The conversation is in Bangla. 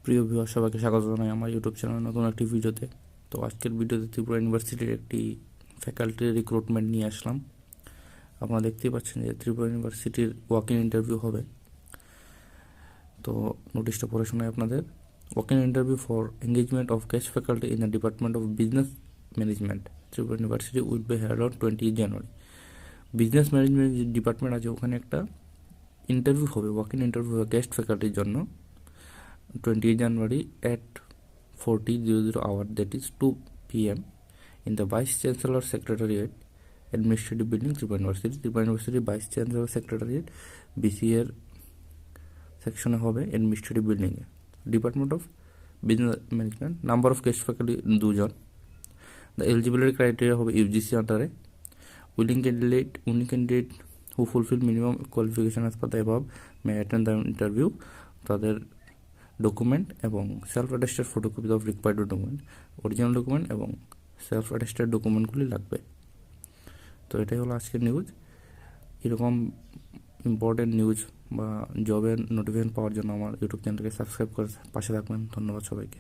প্রিয় ভিউয়ার, সবাইকে স্বাগত জানাই আমার ইউটিউব চ্যানেলের নতুন একটি ভিডিওতে। তো আজকের ভিডিওতে ত্রিপুরা ইউনিভার্সিটির একটি ফ্যাকাল্টি রিক্রুটমেন্ট নিয়ে আসলাম। আপনারা দেখতেই পাচ্ছেন যে ত্রিপুরা ইউনিভার্সিটির ওয়াক ইন ইন্টারভিউ হবে। তো নোটিশটা পড়ে শোনাই আপনাদের। Walk in interview for engagement of guest faculty in the department of business management Tripura university will be held on 20 January. Business management যে ডিপার্টমেন্ট আছে ওখানে একটা ইন্টারভিউ হবে, ওয়াক ইন ইন্টারভিউ হবে গেস্ট ফ্যাকাল্টির জন্য 20 January at 40:00 hour, that is 2 p.m. in the Vice Chancellor Secretariat, Administrative Building, Tripura University. Tripura University Vice Chancellor Secretariat BCR সেকশনে হবে অ্যাডমিনিস্ট্রেটিভ বিল্ডিংয়ে। Department of business management. Number of guest faculty 2 জন। দ্য এলিজিবিলিটি ক্রাইটেরিয়া হবে ইউজিসি আন্ডারে। Willing candidate who fulfil minimum qualification as per the above may attend the interview. তাদের ডকুমেন্ট এবং self attested photocopy of required document, original document এবং সেলফ অ্যাটেস্টেড ডকুমেন্টগুলি লাগবে। তো এটাই হলো আজকের নিউজ। এরকম ইম্পর্টেন্ট নিউজ বা জবের নোটিফিকেশন পাওয়ার জন্য আমার ইউটিউব চ্যানেলকে সাবস্ক্রাইব করে পাশে থাকবেন। ধন্যবাদ সবাইকে।